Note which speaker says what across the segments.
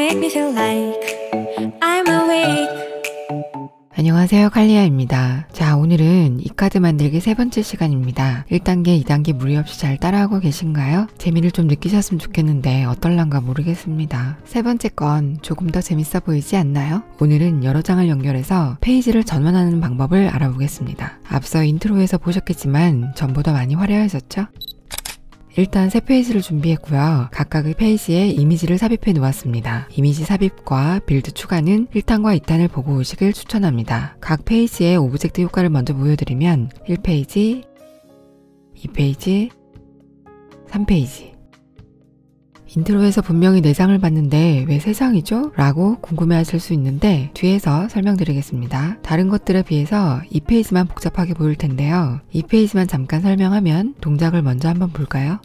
Speaker 1: make me feel like I'm awake.
Speaker 2: 안녕하세요, 칼리아입니다. 자, 오늘은 이 카드 만들기 세 번째 시간입니다. 1단계, 2단계 무리 없이 잘 따라하고 계신가요? 재미를 좀 느끼셨으면 좋겠는데 어떨란가 모르겠습니다. 세 번째 건 조금 더 재밌어 보이지 않나요? 오늘은 여러 장을 연결해서 페이지를 전환하는 방법을 알아보겠습니다. 앞서 인트로에서 보셨겠지만 전보다 많이 화려해졌죠? 일단 새 페이지를 준비했고요. 각각의 페이지에 이미지를 삽입해 놓았습니다. 이미지 삽입과 빌드 추가는 1탄과 2탄을 보고 오시길 추천합니다. 각 페이지의 오브젝트 효과를 먼저 보여드리면 1페이지, 2페이지, 3페이지. 인트로에서 분명히 4장을 봤는데 왜 3장이죠? 라고 궁금해하실 수 있는데 뒤에서 설명드리겠습니다. 다른 것들에 비해서 이 페이지만 복잡하게 보일 텐데요. 이 페이지만 잠깐 설명하면 동작을 먼저 한번 볼까요?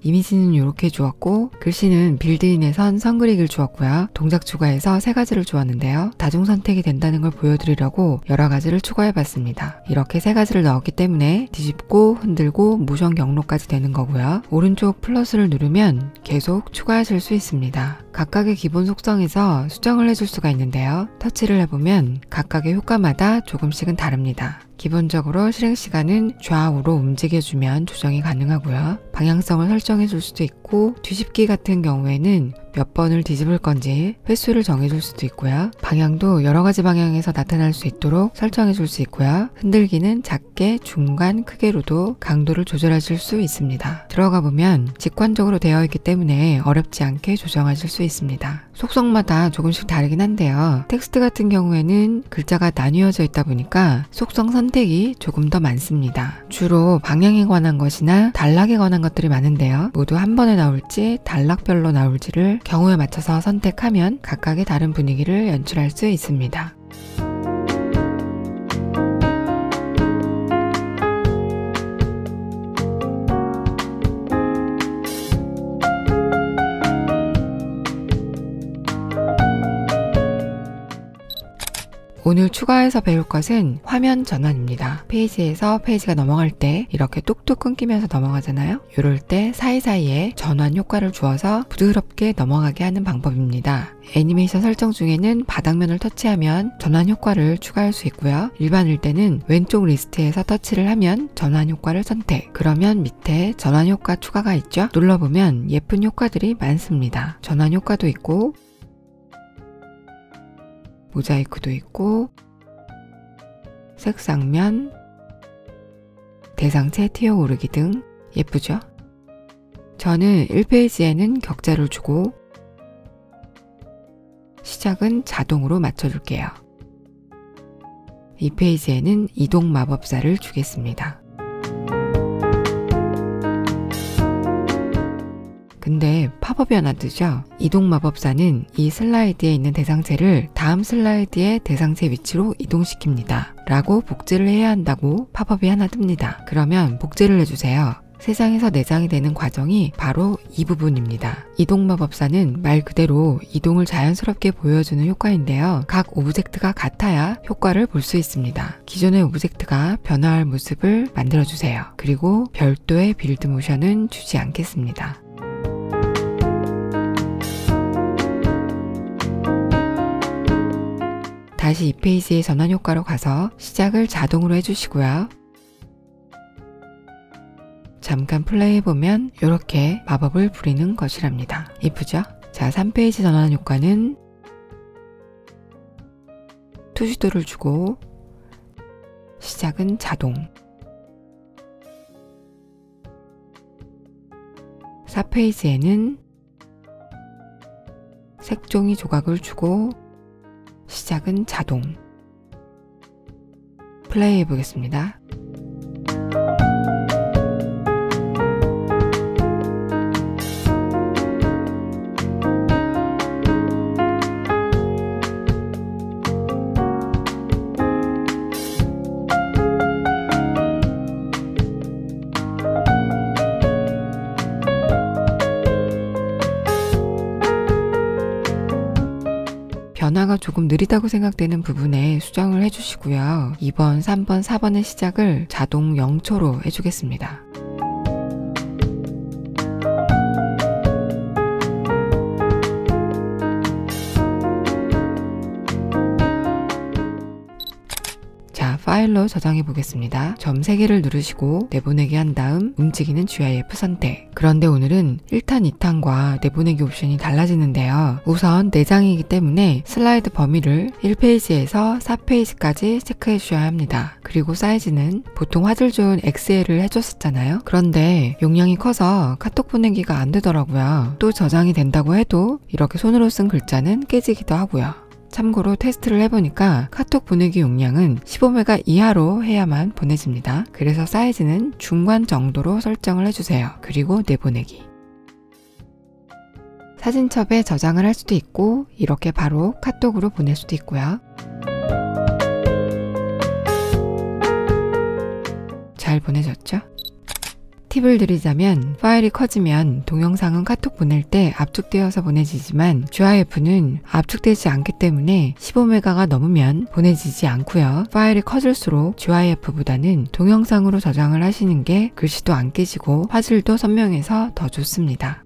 Speaker 2: 이미지는 이렇게 주었고 글씨는 빌드인에선 선그리기를 주었고요. 동작 추가해서 3가지를 주었는데요. 다중 선택이 된다는 걸 보여드리려고 여러 가지를 추가해봤습니다. 이렇게 3가지를 넣었기 때문에 뒤집고 흔들고 모션 경로까지 되는 거고요. 오른쪽 플러스를 누르면 계속 추가하실 수 있습니다. 각각의 기본 속성에서 수정을 해줄 수가 있는데요. 터치를 해보면 각각의 효과마다 조금씩은 다릅니다. 기본적으로 실행시간은 좌우로 움직여주면 조정이 가능하고요. 방향성을 설정해 줄 수도 있고 뒤집기 같은 경우에는 몇 번을 뒤집을 건지 횟수를 정해줄 수도 있고요. 방향도 여러 가지 방향에서 나타날 수 있도록 설정해 줄 수 있고요. 흔들기는 작게, 중간, 크게로도 강도를 조절하실 수 있습니다. 들어가 보면 직관적으로 되어 있기 때문에 어렵지 않게 조정하실 수 있습니다. 속성마다 조금씩 다르긴 한데요. 텍스트 같은 경우에는 글자가 나뉘어져 있다 보니까 속성 선택이 조금 더 많습니다. 주로 방향에 관한 것이나 단락에 관한 것들이 많은데요. 모두 한 번에 나올지 단락별로 나올지를 경우에 맞춰서 선택하면 각각의 다른 분위기를 연출할 수 있습니다. 오늘 추가해서 배울 것은 화면 전환입니다. 페이지에서 페이지가 넘어갈 때 이렇게 뚝뚝 끊기면서 넘어가잖아요. 이럴 때 사이사이에 전환 효과를 주어서 부드럽게 넘어가게 하는 방법입니다. 애니메이션 설정 중에는 바닥면을 터치하면 전환 효과를 추가할 수 있고요. 일반일 때는 왼쪽 리스트에서 터치를 하면 전환 효과를 선택. 그러면 밑에 전환 효과 추가가 있죠. 눌러보면 예쁜 효과들이 많습니다. 전환 효과도 있고 모자이크도 있고 색상면, 대상체 튀어오르기 등 예쁘죠? 저는 1페이지에는 격자를 주고 시작은 자동으로 맞춰줄게요. 2페이지에는 이동 마법사를 주겠습니다. 근데 팝업이 하나 뜨죠? 이동 마법사는 이 슬라이드에 있는 대상체를 다음 슬라이드의 대상체 위치로 이동시킵니다. 라고 복제를 해야 한다고 팝업이 하나 뜹니다. 그러면 복제를 해주세요. 3장에서 4장이 되는 과정이 바로 이 부분입니다. 이동 마법사는 말 그대로 이동을 자연스럽게 보여주는 효과인데요. 각 오브젝트가 같아야 효과를 볼 수 있습니다. 기존의 오브젝트가 변화할 모습을 만들어주세요. 그리고 별도의 빌드 모션은 주지 않겠습니다. 다시 2페이지의 전환 효과로 가서 시작을 자동으로 해주시고요. 잠깐 플레이해보면 이렇게 마법을 부리는 것이랍니다. 이쁘죠? 자, 3페이지 전환 효과는 투시도를 주고 시작은 자동. 4페이지에는 색종이 조각을 주고 시작은 자동. 플레이 해보겠습니다. 변화가 조금 느리다고 생각되는 부분에 수정을 해주시고요. 2번, 3번, 4번의 시작을 자동 0초로 해주겠습니다. 파일로 저장해 보겠습니다. 점 3개를 누르시고 내보내기 한 다음 움직이는 GIF 선택. 그런데 오늘은 1탄, 2탄과 내보내기 옵션이 달라지는데요. 우선 4장이기 때문에 슬라이드 범위를 1페이지에서 4페이지까지 체크해 주셔야 합니다. 그리고 사이즈는 보통 화질 좋은 XL을 해줬었잖아요. 그런데 용량이 커서 카톡 보내기가 안 되더라고요. 또 저장이 된다고 해도 이렇게 손으로 쓴 글자는 깨지기도 하고요. 참고로 테스트를 해보니까 카톡 보내기 용량은 15메가 이하로 해야만 보내집니다. 그래서 사이즈는 중간 정도로 설정을 해주세요. 그리고 내보내기. 사진첩에 저장을 할 수도 있고 이렇게 바로 카톡으로 보낼 수도 있고요. 잘 보내졌죠? 팁을 드리자면 파일이 커지면 동영상은 카톡 보낼 때 압축되어서 보내지지만 GIF는 압축되지 않기 때문에 15메가가 넘으면 보내지지 않고요. 파일이 커질수록 GIF보다는 동영상으로 저장을 하시는 게 글씨도 안 깨지고 화질도 선명해서 더 좋습니다.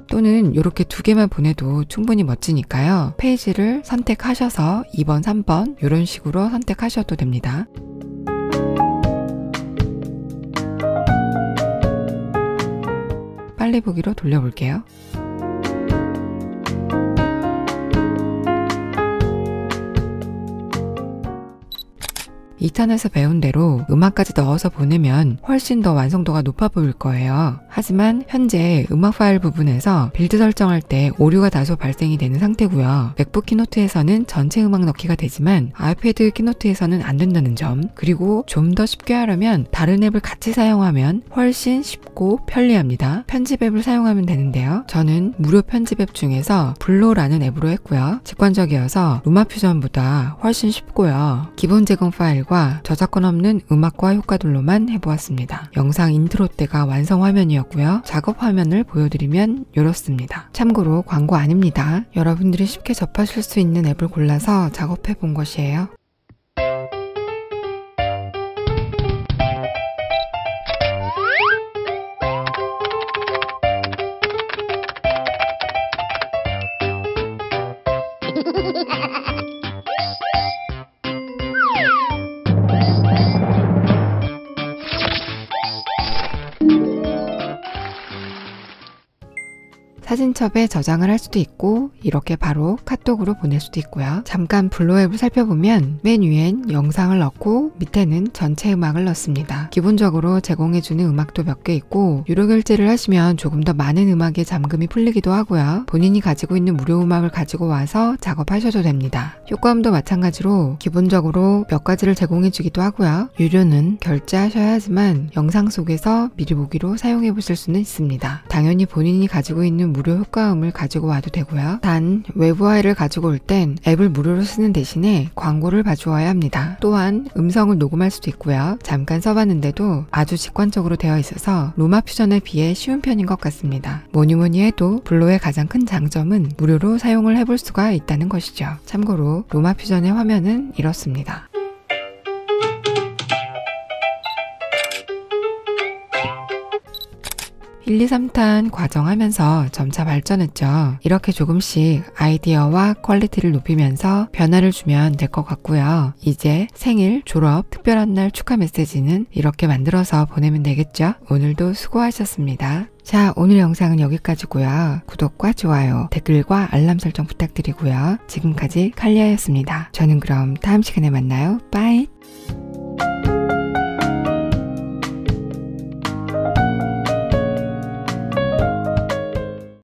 Speaker 2: 또는 이렇게 2개만 보내도 충분히 멋지니까요. 페이지를 선택하셔서 2번, 3번 이런 식으로 선택하셔도 됩니다. 빨리 보기로 돌려볼게요. 2탄에서 배운 대로 음악까지 넣어서 보내면 훨씬 더 완성도가 높아 보일 거예요. 하지만 현재 음악 파일 부분에서 빌드 설정할 때 오류가 다소 발생이 되는 상태고요. 맥북 키노트에서는 전체 음악 넣기가 되지만 아이패드 키노트에서는 안 된다는 점, 그리고 좀 더 쉽게 하려면 다른 앱을 같이 사용하면 훨씬 쉽고 편리합니다. 편집 앱을 사용하면 되는데요. 저는 무료 편집 앱 중에서 블로라는 앱으로 했고요. 직관적이어서 루마퓨전보다 훨씬 쉽고요. 기본 제공 파일과 저작권 없는 음악과 효과들로만 해보았습니다. 영상 인트로 때가 완성 화면이었고요. 작업 화면을 보여드리면 이렇습니다. 참고로 광고 아닙니다. 여러분들이 쉽게 접하실 수 있는 앱을 골라서 작업해 본 것이에요. 사진첩에 저장을 할 수도 있고 이렇게 바로 카톡으로 보낼 수도 있고요. 잠깐 블로 앱을 살펴보면 맨 위엔 영상을 넣고 밑에는 전체 음악을 넣습니다. 기본적으로 제공해주는 음악도 몇 개 있고 유료 결제를 하시면 조금 더 많은 음악에 잠금이 풀리기도 하고요. 본인이 가지고 있는 무료 음악을 가지고 와서 작업하셔도 됩니다. 효과음도 마찬가지로 기본적으로 몇 가지를 제공해주기도 하고요. 유료는 결제하셔야 하지만 영상 속에서 미리 보기로 사용해 보실 수는 있습니다. 당연히 본인이 가지고 있는 무료 효과음을 가지고 와도 되고요. 단 외부 파일을 가지고 올 땐 앱을 무료로 쓰는 대신에 광고를 봐주어야 합니다. 또한 음성을 녹음할 수도 있고요. 잠깐 써봤는데도 아주 직관적으로 되어 있어서 루마퓨전에 비해 쉬운 편인 것 같습니다. 뭐니뭐니 해도 블로의 가장 큰 장점은 무료로 사용을 해볼 수가 있다는 것이죠. 참고로 루마퓨전의 화면은 이렇습니다. 1, 2, 3탄 과정하면서 점차 발전했죠. 이렇게 조금씩 아이디어와 퀄리티를 높이면서 변화를 주면 될 것 같고요. 이제 생일, 졸업, 특별한 날 축하 메시지는 이렇게 만들어서 보내면 되겠죠? 오늘도 수고하셨습니다. 자, 오늘 영상은 여기까지고요. 구독과 좋아요, 댓글과 알람 설정 부탁드리고요. 지금까지 칼리아였습니다. 저는 그럼 다음 시간에 만나요. 빠이!